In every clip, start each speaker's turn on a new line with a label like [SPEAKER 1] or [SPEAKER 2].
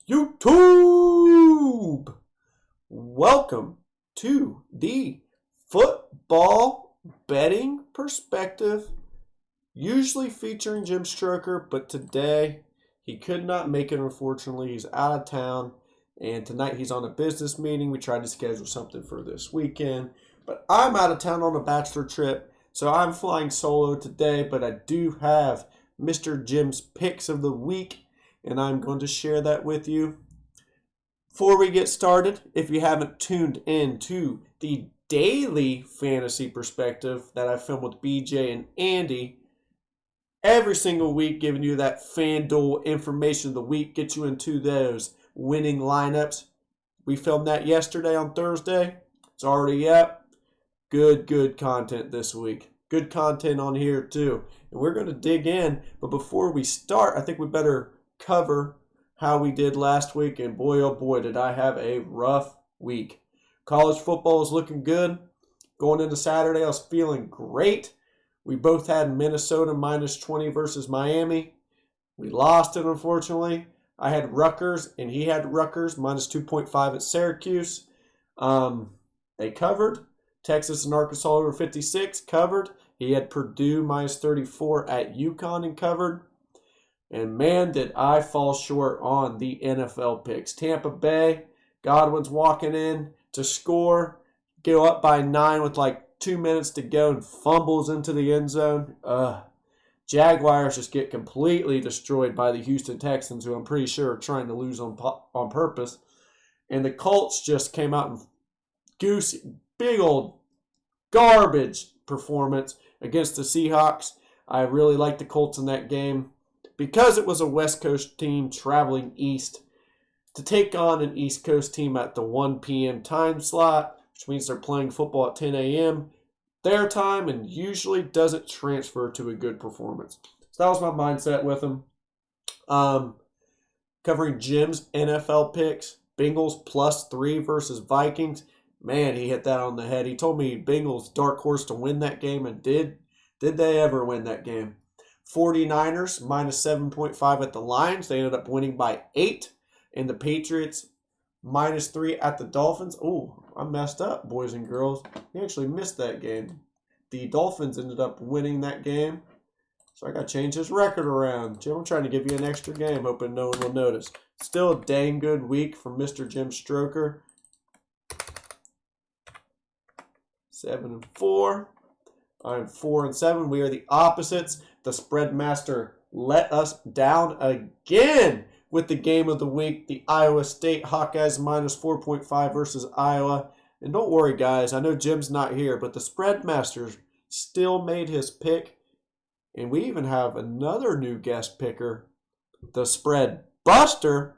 [SPEAKER 1] YouTube! Welcome to the Football Betting Perspective, usually featuring Jim Stroker, but today he could not make it, unfortunately. He's out of town, and tonight he's on a business meeting. We tried to schedule something for this weekend, but I'm out of town on a bachelor trip, so I'm flying solo today, but I do have Mr. Jim's picks of the week, and I'm going to share that with you. Before we get started, if you haven't tuned in to the daily fantasy perspective that I film with BJ and Andy, every single week giving you that FanDuel information of the week, get you into those winning lineups. We filmed that yesterday on Thursday. It's already up. Good content this week. Good content on here too. And we're going to dig in. But before we start, I think we better cover how we did last week. And boy, oh boy, did I have a rough week. College football is looking good. Going into Saturday, I was feeling great. We both had Minnesota minus 20 versus Miami. We lost it, unfortunately. I had Rutgers, and he had Rutgers minus 2.5 at Syracuse. They covered. Texas and Arkansas over 56, covered. He had Purdue minus 34 at UConn and covered. And man, did I fall short on the NFL picks. Tampa Bay, Godwin's walking in to score, go up by 9 with like 2 minutes to go and fumbles into the end zone. Jaguars just get completely destroyed by the Houston Texans, who I'm pretty sure are trying to lose on purpose. And the Colts just came out and big old garbage performance against the Seahawks. I really liked the Colts in that game because it was a West Coast team traveling east to take on an East Coast team at the 1 p.m. time slot, which means they're playing football at 10 a.m. their time and usually doesn't transfer to a good performance. So that was my mindset with them. Covering Jim's NFL picks, Bengals +3 versus Vikings. Man, he hit that on the head. He told me Bengals dark horse to win that game, and did they ever win that game? 49ers minus 7.5 at the Lions. They ended up winning by 8. And the Patriots minus 3 at the Dolphins. Oh, I messed up, boys and girls. We actually missed that game. The Dolphins ended up winning that game. So I got to change his record around. Jim, I'm trying to give you an extra game, hoping no one will notice. Still a dang good week from Mr. Jim Stroker. 7-4. I'm 4-7. We are the opposites. The spread master let us down again with the game of the week. The Iowa State Hawkeyes minus 4.5 versus Iowa. And don't worry, guys. I know Jim's not here, but the spread master still made his pick. And we even have another new guest picker, the spread buster.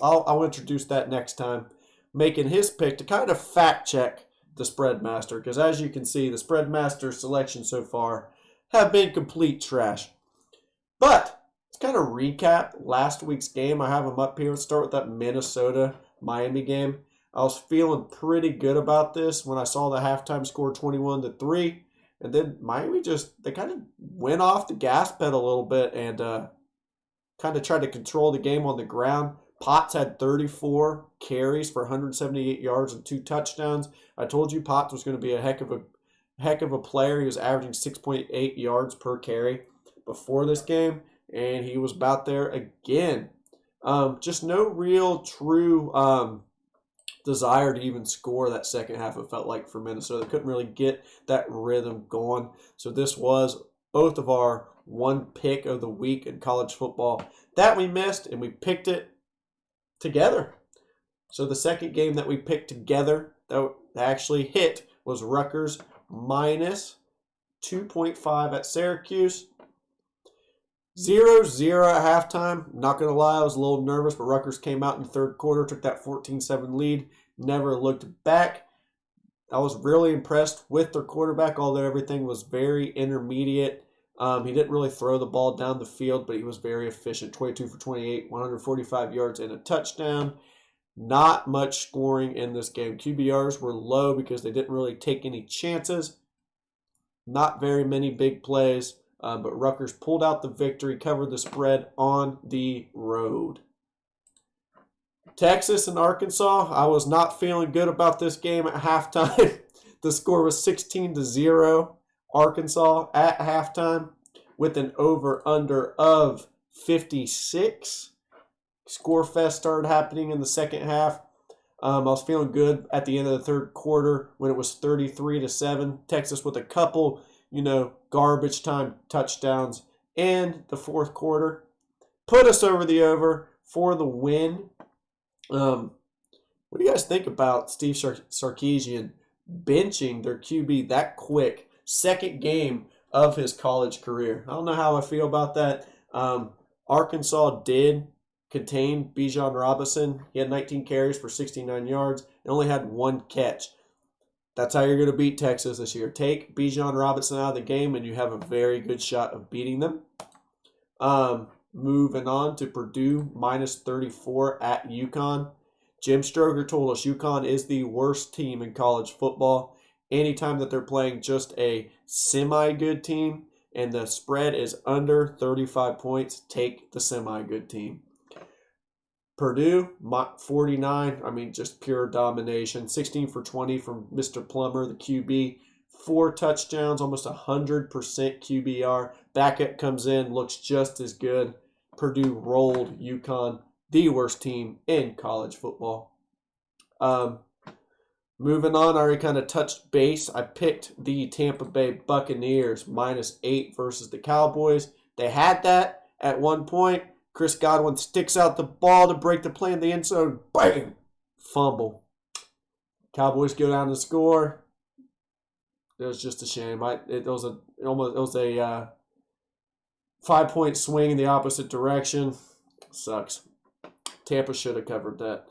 [SPEAKER 1] I'll introduce that next time. Making his pick to kind of fact check the spread master, because as you can see, the spread master selection so far have been complete trash. But let's kind of recap last week's game. I have them up here. Let's start with that Minnesota-Miami game. I was feeling pretty good about this when I saw the halftime score 21-3, and then Miami they kind of went off the gas pedal a little bit and kind of tried to control the game on the ground. Potts had 34 carries for 178 yards and 2 touchdowns. I told you Potts was going to be a heck of a player. He was averaging 6.8 yards per carry before this game, and he was about there again. Just no real true desire to even score that second half, it felt like, for Minnesota. They couldn't really get that rhythm going. So this was both of our one pick of the week in college football that we missed, and we picked it together. So the second game that we picked together that actually hit was Rutgers minus 2.5 at Syracuse. 0-0 at halftime. Not going to lie, I was a little nervous, but Rutgers came out in the third quarter, took that 14-7 lead, never looked back. I was really impressed with their quarterback, although everything was very intermediate. He didn't really throw the ball down the field, but he was very efficient. 22 for 28, 145 yards and a touchdown. Not much scoring in this game. QBRs were low because they didn't really take any chances. Not very many big plays. But Rutgers pulled out the victory, covered the spread on the road. Texas and Arkansas, I was not feeling good about this game at halftime. The score was 16-0, Arkansas at halftime with an over-under of 56. Score fest started happening in the second half. I was feeling good at the end of the third quarter when it was 33-7. Texas with a couple, garbage time touchdowns in the fourth quarter. Put us over the over for the win. What do you guys think about Steve Sarkisian benching their QB that quick? Second game of his college career. I don't know how I feel about that. Arkansas did contain Bijan Robinson. He had 19 carries for 69 yards and only had one catch. That's how you're going to beat Texas this year. Take Bijan Robinson out of the game and you have a very good shot of beating them. Moving on to Purdue, minus 34 at UConn. Jim Stroger told us UConn is the worst team in college football. Anytime that they're playing just a semi-good team and the spread is under 35 points, take the semi-good team. Purdue, 49, just pure domination. 16 for 20 from Mr. Plummer, the QB. 4 touchdowns, almost 100% QBR. Backup comes in, looks just as good. Purdue rolled UConn, the worst team in college football. Moving on, I already kind of touched base. I picked the Tampa Bay Buccaneers, -8 versus the Cowboys. They had that at one point. Chris Godwin sticks out the ball to break the play in the end zone. Bam! Fumble. Cowboys go down to score. It was just a shame. It was a 5-point swing in the opposite direction. Sucks. Tampa should have covered that.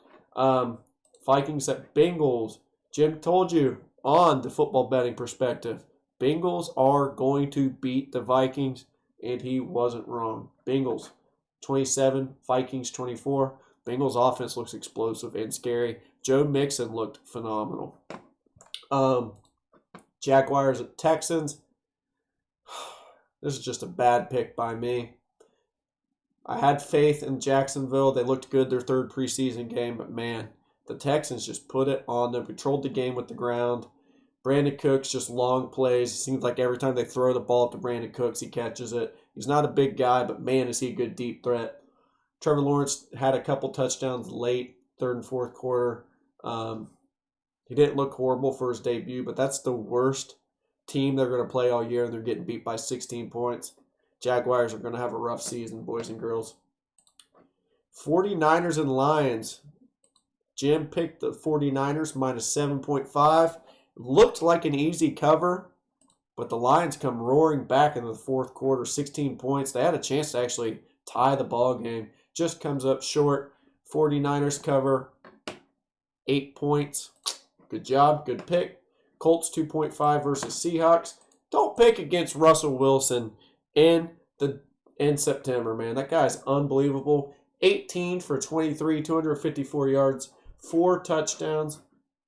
[SPEAKER 1] Vikings at Bengals. Jim told you on the football betting perspective, Bengals are going to beat the Vikings, and he wasn't wrong. Bengals 27, Vikings 24. Bengals offense looks explosive and scary. Joe Mixon looked phenomenal. Jaguars at Texans. This is just a bad pick by me. I had faith in Jacksonville. They looked good their third preseason game, but man, the Texans just put it on them, controlled the game with the ground. Brandon Cooks, just long plays. It seems like every time they throw the ball to Brandon Cooks, he catches it. He's not a big guy, but man, is he a good deep threat. Trevor Lawrence had a couple touchdowns late, third and fourth quarter. He didn't look horrible for his debut, but that's the worst team they're going to play all year, and they're getting beat by 16 points. Jaguars are going to have a rough season, boys and girls. 49ers and Lions. Jim picked the 49ers -7.5. Looked like an easy cover, but the Lions come roaring back in the fourth quarter, 16 points. They had a chance to actually tie the ball game. Just comes up short. 49ers cover 8 points. Good job. Good pick. Colts 2.5 versus Seahawks. Don't pick against Russell Wilson in September, man. That guy's unbelievable. 18 for 23, 254 yards, 4 touchdowns.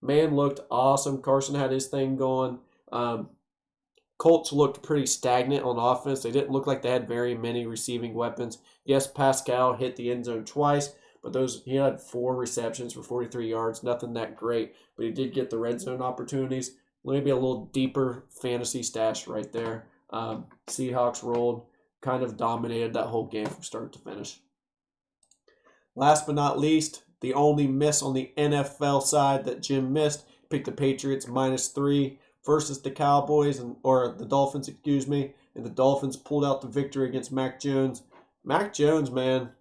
[SPEAKER 1] Man looked awesome. Carson had his thing going. Colts looked pretty stagnant on offense. They didn't look like they had very many receiving weapons. Yes, Pascal hit the end zone twice, but he had 4 receptions for 43 yards. Nothing that great, but he did get the red zone opportunities. Maybe a little deeper fantasy stash right there. Seahawks rolled, kind of dominated that whole game from start to finish. Last but not least, the only miss on the NFL side that Jim missed, picked the Patriots -3 versus the Cowboys, or the Dolphins, and the Dolphins pulled out the victory against Mac Jones. Mac Jones, man,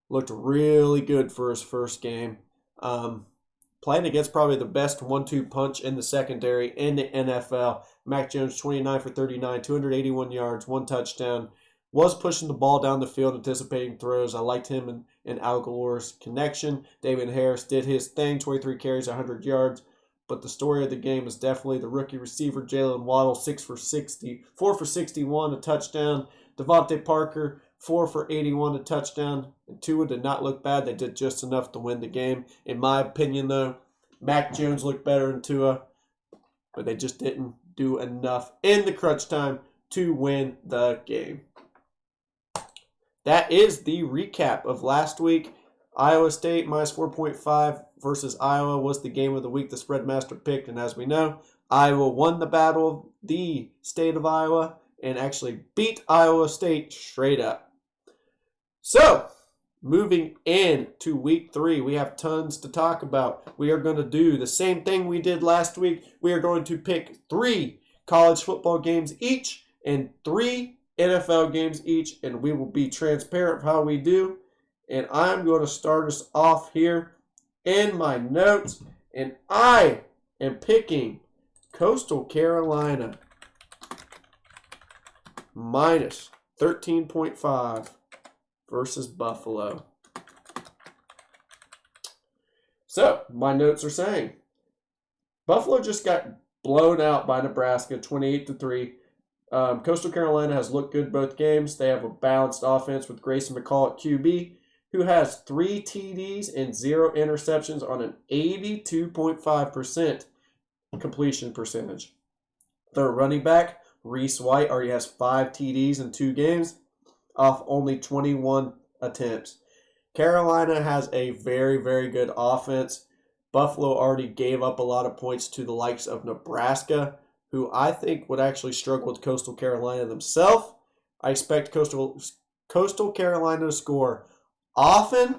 [SPEAKER 1] looked really good for his first game. Playing against probably the best 1-2 punch in the secondary in the NFL. Mac Jones, 29 for 39, 281 yards, 1 touchdown. Was pushing the ball down the field, anticipating throws. I liked him and Aguilar's connection. David Harris did his thing, 23 carries, 100 yards. But the story of the game is definitely the rookie receiver, Jalen Waddle, 4 for 61, a touchdown. Devontae Parker, 4 for 81, a touchdown. And Tua did not look bad. They did just enough to win the game. In my opinion, though, Mac Jones looked better than Tua, but they just didn't do enough in the crunch time to win the game. That is the recap of last week. Iowa State minus 4.5 versus Iowa was the game of the week the Spreadmaster picked. And as we know, Iowa won the battle of the state of Iowa and actually beat Iowa State straight up. So, moving into week 3, we have tons to talk about. We are going to do the same thing we did last week. We are going to pick 3 college football games each and 3 NFL games each, and we will be transparent for how we do. And I'm going to start us off here in my notes, and I am picking Coastal Carolina minus 13.5 versus Buffalo. So, my notes are saying Buffalo just got blown out by Nebraska 28-3. Coastal Carolina has looked good both games. They have a balanced offense with Grayson McCall at QB, who has 3 TDs and 0 interceptions on an 82.5% completion percentage. Their running back, Reese White, already has 5 TDs in 2 games off only 21 attempts. Carolina has a very, very good offense. Buffalo already gave up a lot of points to the likes of Nebraska, who I think would actually struggle with Coastal Carolina themselves. I expect Coastal Carolina to score often,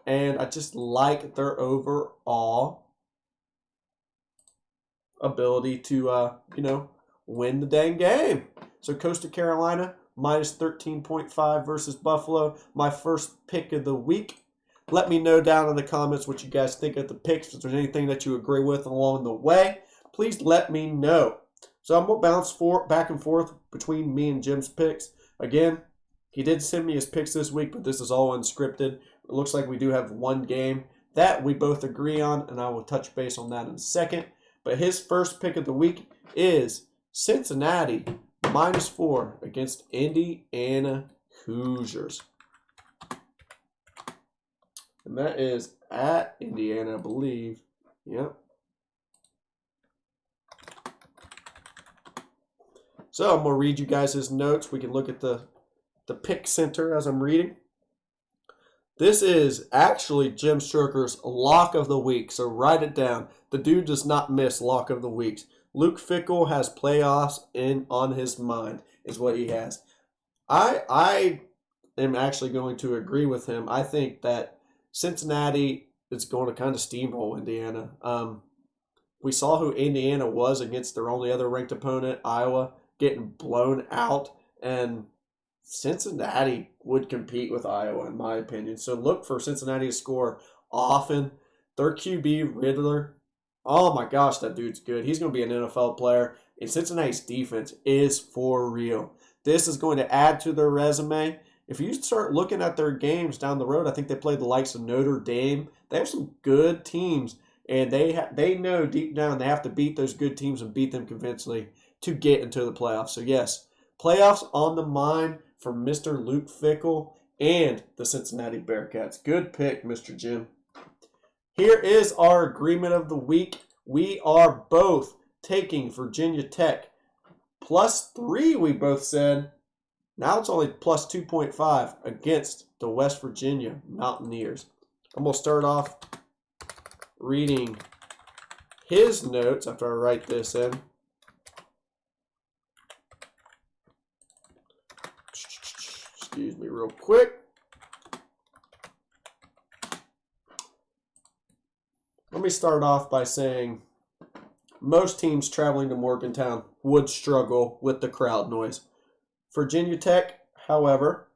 [SPEAKER 1] and I just like their overall ability to, win the dang game. So Coastal Carolina minus 13.5 versus Buffalo, my first pick of the week. Let me know down in the comments what you guys think of the picks. If there's anything that you agree with along the way, please let me know. So I'm going to bounce back and forth between me and Jim's picks. Again, he did send me his picks this week, but this is all unscripted. It looks like we do have one game that we both agree on, and I will touch base on that in a second. But his first pick of the week is Cincinnati minus 4 against Indiana Hoosiers. And that is at Indiana, I believe. Yep. So I'm going to read you guys his notes. We can look at the pick center as I'm reading. This is actually Jim Stroker's lock of the week, so write it down. The dude does not miss lock of the weeks. Luke Fickell has playoffs on his mind, is what he has. I am actually going to agree with him. I think that Cincinnati is going to kind of steamroll Indiana. We saw who Indiana was against their only other ranked opponent, Iowa, getting blown out, and Cincinnati would compete with Iowa, in my opinion. So look for Cincinnati to score often. Their QB, Riddler, oh my gosh, that dude's good. He's going to be an NFL player, and Cincinnati's defense is for real. This is going to add to their resume. If you start looking at their games down the road, I think they play the likes of Notre Dame. They have some good teams, and they know deep down they have to beat those good teams and beat them convincingly to get into the playoffs. So yes, playoffs on the mind for Mr. Luke Fickell and the Cincinnati Bearcats. Good pick, Mr. Jim. Here is our agreement of the week. We are both taking Virginia Tech plus 3, we both said. Now it's only plus 2.5 against the West Virginia Mountaineers. I'm going to start off reading his notes after I write this in. Excuse me real quick. Let me start off by saying most teams traveling to Morgantown would struggle with the crowd noise. Virginia Tech, however,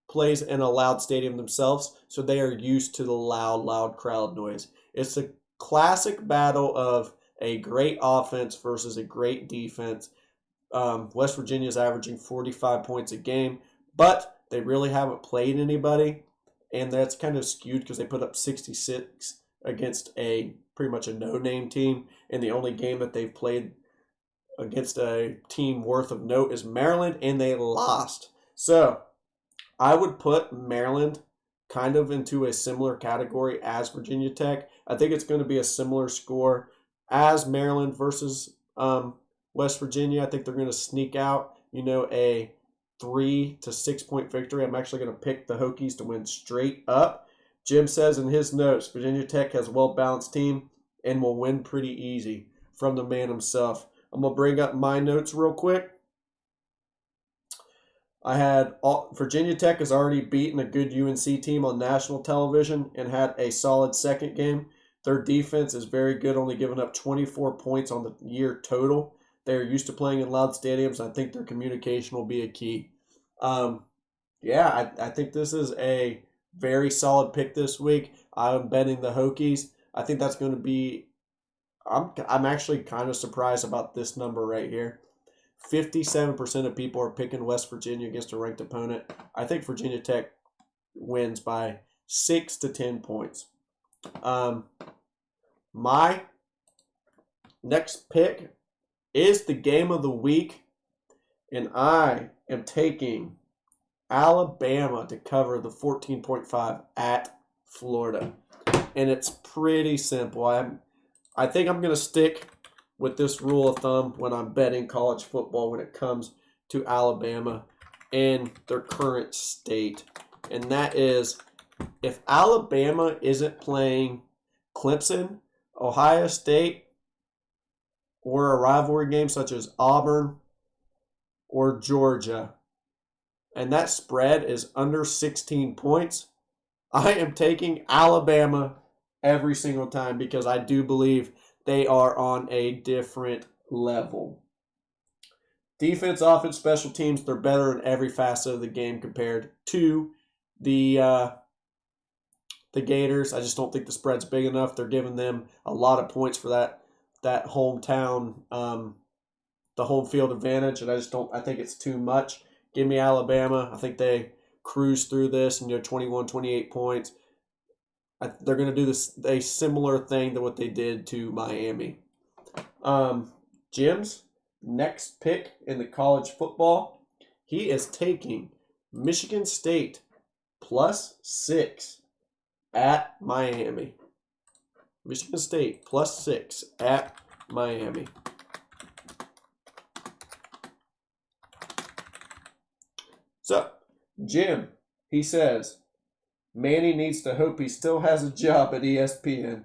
[SPEAKER 1] plays in a loud stadium themselves, so they are used to the loud crowd noise. It's a classic battle of a great offense versus a great defense. West Virginia is averaging 45 points a game, but they really haven't played anybody, and that's kind of skewed because they put up 66 against pretty much a no-name team, and the only game that they've played against a team worth of note is Maryland, and they lost. So I would put Maryland kind of into a similar category as Virginia Tech. I think it's going to be a similar score as Maryland versus West Virginia. I think they're going to sneak out, a 3 to 6 point victory. I'm actually going to pick the Hokies to win straight up Jim says in his notes, Virginia Tech has a well-balanced team and will win pretty easy, from the man himself. I'm going to bring up my notes real quick. I had Virginia Tech has already beaten a good UNC team on national television and had a solid second game. Their defense is very good, only giving up 24 points on the year total. They are used to playing in loud stadiums. I think their communication will be a key. I think this is a very solid pick this week. I'm betting the Hokies. I think that's going to be – I'm actually kind of surprised about this number right here. 57% of people are picking West Virginia against a ranked opponent. I think Virginia Tech wins by 6 to 10 points. My next pick is the game of the week, and I am taking Alabama to cover the 14.5 at Florida. And it's pretty simple. I think I'm going to stick with this rule of thumb when I'm betting college football when it comes to Alabama and their current state. And that is, if Alabama isn't playing Clemson, Ohio State, or a rivalry game such as Auburn or Georgia, and that spread is under 16 points, I am taking Alabama every single time because I do believe they are on a different level. Defense, offense, special teams, they're better in every facet of the game compared to the Gators. I just don't think the spread's big enough. They're giving them a lot of points for that hometown, the home field advantage, and I think it's too much. Give me Alabama. I think they cruise through this and 21, 28 points. They're going to do a similar thing to what they did to Miami. Jim's next pick in the college football, he is taking Michigan State +6 at Miami. Michigan State +6 at Miami. So, Jim, he says, Manny needs to hope he still has a job at ESPN.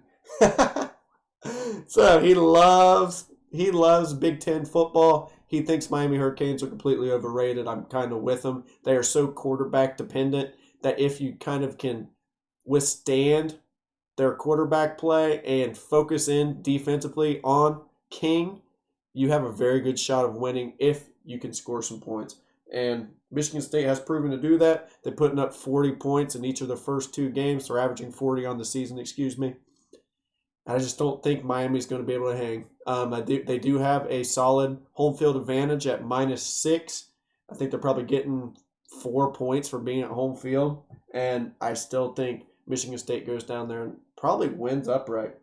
[SPEAKER 1] So he loves Big Ten football. He thinks Miami Hurricanes are completely overrated. I'm kind of with him. They are so quarterback dependent that if you kind of can withstand their quarterback play and focus in defensively on King, you have a very good shot of winning if you can score some points. And Michigan State has proven to do that. They're putting up 40 points in each of the first two games. They're averaging 40 on the season, I just don't think Miami's going to be able to hang. They do have a solid home field advantage at -6. I think they're probably getting 4 points for being at home field. And I still think Michigan State goes down there and probably wins outright.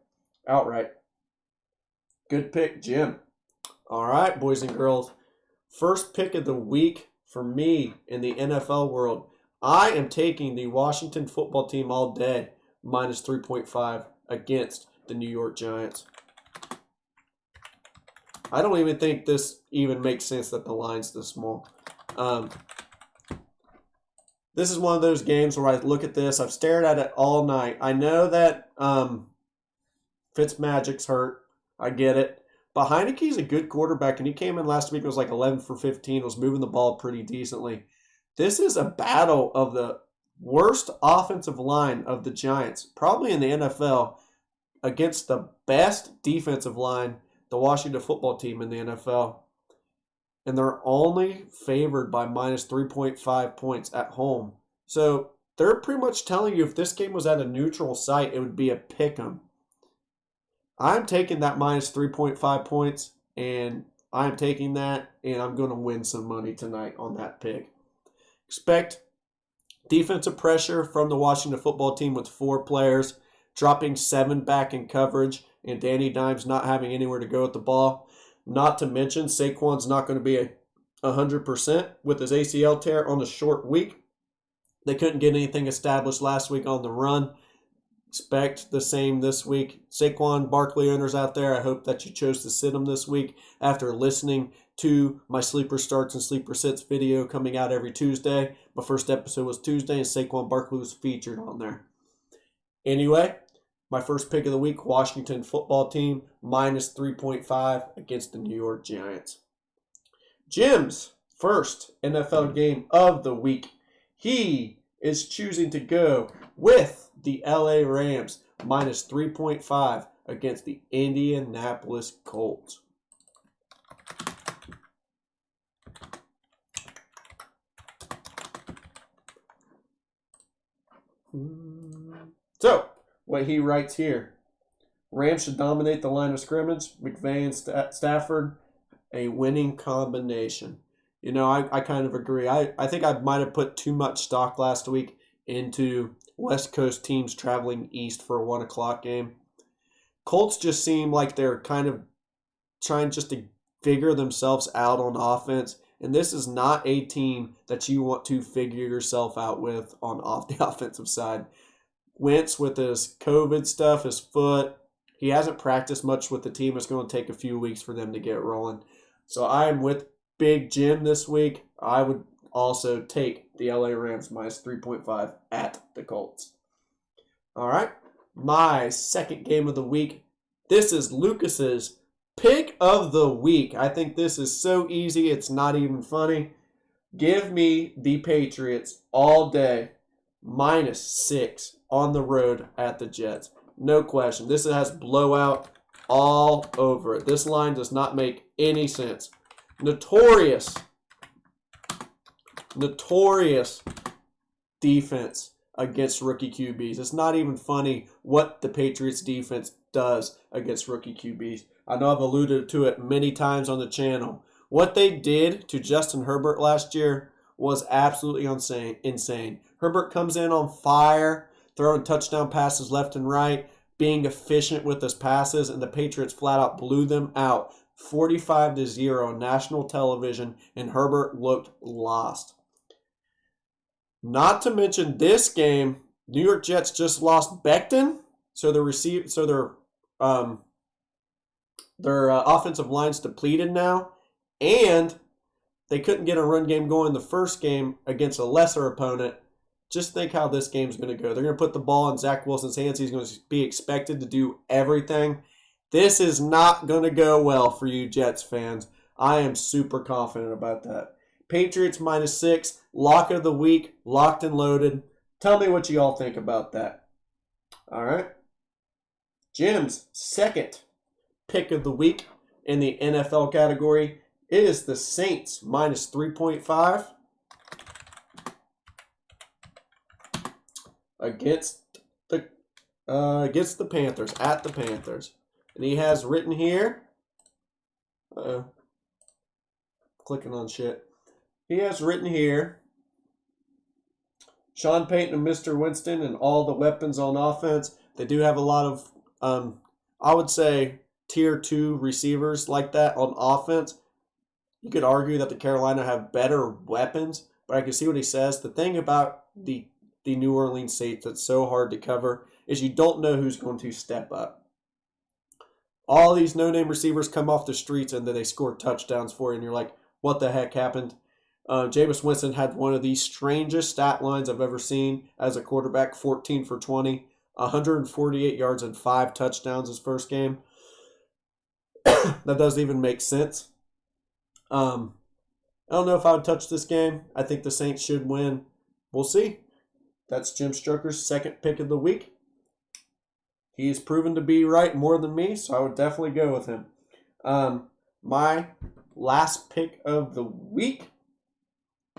[SPEAKER 1] Good pick, Jim. All right, boys and girls. First pick of the week for me in the NFL world. I am taking the Washington football team all day, -3.5 against the New York Giants. I don't even think this even makes sense that the line's this small. This is one of those games where I look at this. I've stared at it all night. I know that Fitzmagic's hurt. I get it. But Heineke's a good quarterback, and he came in last week and was like 11 for 15, was moving the ball pretty decently. This is a battle of the worst offensive line of the Giants, probably in the NFL, against the best defensive line, the Washington football team in the NFL. And they're only favored by -3.5 points at home. So they're pretty much telling you if this game was at a neutral site, it would be a pick 'em. I'm taking that -3.5 points, and I'm taking that, and I'm going to win some money tonight on that pick. Expect defensive pressure from the Washington football team with 4 players, dropping 7 back in coverage, and Danny Dimes not having anywhere to go with the ball. Not to mention, Saquon's not going to be 100% with his ACL tear on a short week. They couldn't get anything established last week on the run. Expect the same this week. Saquon Barkley owners out there, I hope that you chose to sit him this week after listening to my Sleeper Starts and Sleeper Sits video coming out every Tuesday. My first episode was Tuesday, and Saquon Barkley was featured on there. Anyway, my first pick of the week, Washington football team, minus 3.5 against the New York Giants. Jim's first NFL game of the week. He is choosing to go with the LA Rams, minus 3.5 against the Indianapolis Colts. So, what he writes here, Rams should dominate the line of scrimmage. McVay and Stafford, a winning combination. You know, I kind of agree. I think I might have put too much stock last week into West Coast teams traveling east for a 1 o'clock game. Colts just seem like they're kind of trying just to figure themselves out on offense. And this is not a team that you want to figure yourself out with off the offensive side. Wentz with his COVID stuff, his foot, he hasn't practiced much with the team. It's going to take a few weeks for them to get rolling. So I am with Big Jim this week. I would also take the LA Rams minus 3.5 at the Colts. All right, my second game of the week. This is Lucas's pick of the week. I think this is so easy, it's not even funny. Give me the Patriots all day, minus 6 on the road at the Jets. No question. This has blowout all over it. This line does not make any sense. Notorious defense against rookie QBs. It's not even funny what the Patriots defense does against rookie QBs. I know I've alluded to it many times on the channel. What they did to Justin Herbert last year was absolutely insane. Herbert comes in on fire, throwing touchdown passes left and right, being efficient with his passes, and the Patriots flat out blew them out 45-0 on national television, and Herbert looked lost. Not to mention this game, New York Jets just lost Becton, so their offensive line's depleted now, and they couldn't get a run game going the first game against a lesser opponent. Just think how this game's going to go. They're going to put the ball in Zach Wilson's hands. He's going to be expected to do everything. This is not going to go well for you Jets fans. I am super confident about that. Patriots minus 6, lock of the week, locked and loaded. Tell me what you all think about that. All right. Jim's second pick of the week in the NFL category is the Saints minus 3.5 against the Panthers, at the Panthers. And he has written here, clicking on shit. He has written here, Sean Payton and Mr. Winston and all the weapons on offense. They do have a lot of, I would say, tier 2 receivers like that on offense. You could argue that the Carolina have better weapons, but I can see what he says. The thing about the New Orleans Saints that's so hard to cover is you don't know who's going to step up. All these no-name receivers come off the streets and then they score touchdowns for you, and you're like, what the heck happened? Jameis Winston had one of the strangest stat lines I've ever seen as a quarterback, 14 for 20, 148 yards and 5 touchdowns his first game. That doesn't even make sense. I don't know if I would touch this game. I think the Saints should win. We'll see. That's Jim Stroker's second pick of the week. He's proven to be right more than me, so I would definitely go with him. My last pick of the week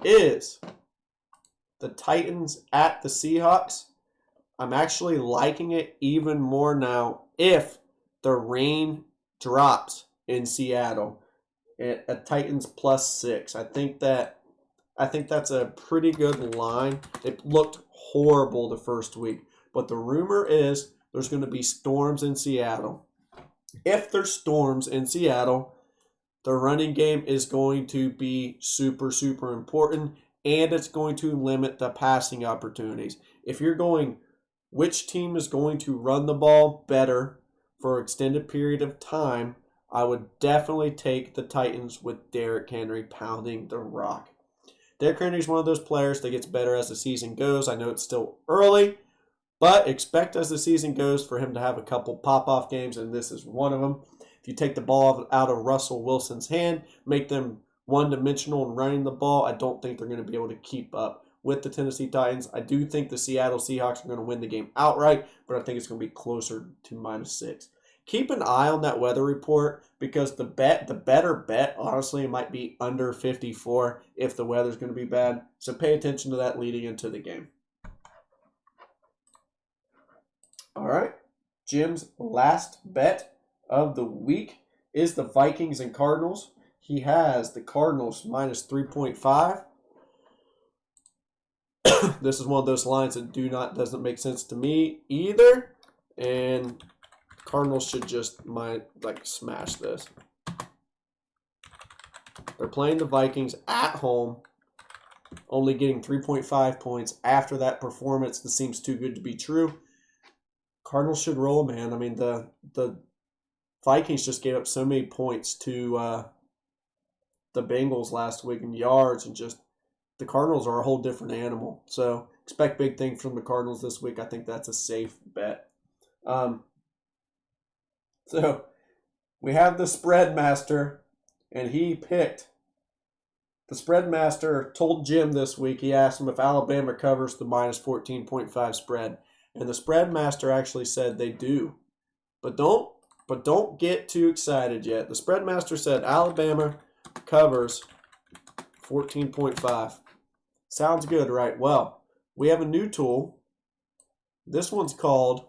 [SPEAKER 1] is the Titans at the Seahawks. I'm actually liking it even more now if the rain drops in Seattle at Titans plus 6. I think that's a pretty good line. It looked horrible the first week, but the rumor is there's going to be storms in Seattle. If there's storms in Seattle, the running game is going to be super, super important, and it's going to limit the passing opportunities. If you're going, which team is going to run the ball better for an extended period of time, I would definitely take the Titans with Derrick Henry pounding the rock. Derrick Henry is one of those players that gets better as the season goes. I know it's still early, But expect as the season goes for him to have a couple pop-off games, and this is one of them. If you take the ball out of Russell Wilson's hand, make them one-dimensional in running the ball, I don't think they're going to be able to keep up with the Tennessee Titans. I do think the Seattle Seahawks are going to win the game outright, but I think it's going to be closer to -6. Keep an eye on that weather report because the better bet, honestly, might be under 54 if the weather's going to be bad. So pay attention to that leading into the game. All right, Jim's last bet of the week is the Vikings and Cardinals. He has the Cardinals -3.5. This is one of those lines that doesn't make sense to me either, and Cardinals should just smash this. They're playing the Vikings at home, only getting 3.5 points after that performance. This seems too good to be true. Cardinals should roll, man. I mean, the Vikings just gave up so many points to the Bengals last week in yards, and just the Cardinals are a whole different animal. So expect big things from the Cardinals this week. I think that's a safe bet. So we have the spread master, and he picked. The spread master told Jim this week, he asked him if Alabama covers the -14.5 spread. And the spread master actually said they do. But don't get too excited yet. The spread master said Alabama covers 14.5. Sounds good, right? Well, we have a new tool. This one's called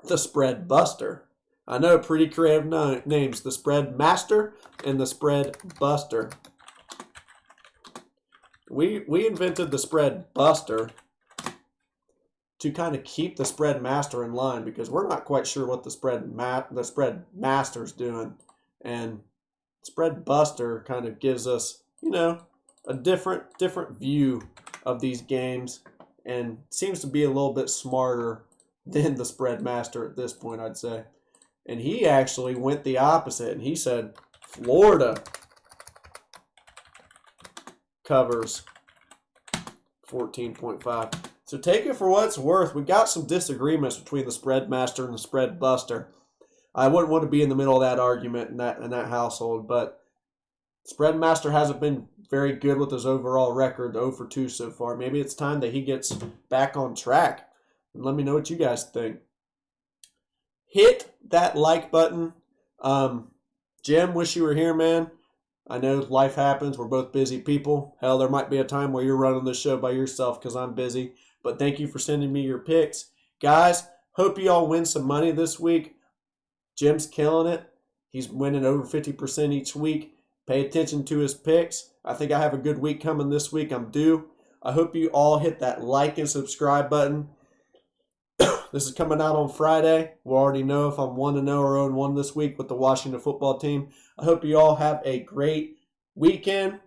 [SPEAKER 1] the Spread Buster. I know, pretty creative names. The Spread Master and the Spread Buster. We invented the Spread Buster to kind of keep the Spread Master in line because we're not quite sure what the Spread Master's doing. And Spread Buster kind of gives us, a different view of these games and seems to be a little bit smarter than the Spread Master at this point, I'd say. And he actually went the opposite, and he said Florida covers 14.5. So take it for what it's worth. We got some disagreements between the Spread Master and the Spread Buster. I wouldn't want to be in the middle of that argument in that household, but Spread Master hasn't been very good with his overall record, 0-for-2 so far. Maybe it's time that he gets back on track. And let me know what you guys think. Hit that like button. Jim, wish you were here, man. I know life happens. We're both busy people. Hell, there might be a time where you're running the show by yourself because I'm busy. But thank you for sending me your picks. Guys, hope you all win some money this week. Jim's killing it. He's winning over 50% each week. Pay attention to his picks. I think I have a good week coming this week. I'm due. I hope you all hit that like and subscribe button. This is coming out on Friday. We'll already know if I'm 1-0 or 0-1 this week with the Washington football team. I hope you all have a great weekend.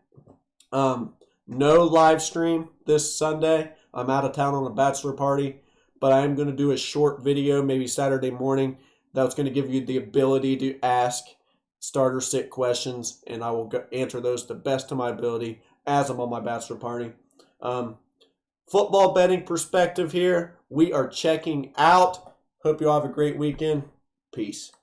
[SPEAKER 1] No live stream this Sunday. I'm out of town on a bachelor party, but I am going to do a short video maybe Saturday morning that's going to give you the ability to ask starter sit questions, and I will answer those to the best of my ability as I'm on my bachelor party. Football betting perspective here. We are checking out. Hope you all have a great weekend. Peace.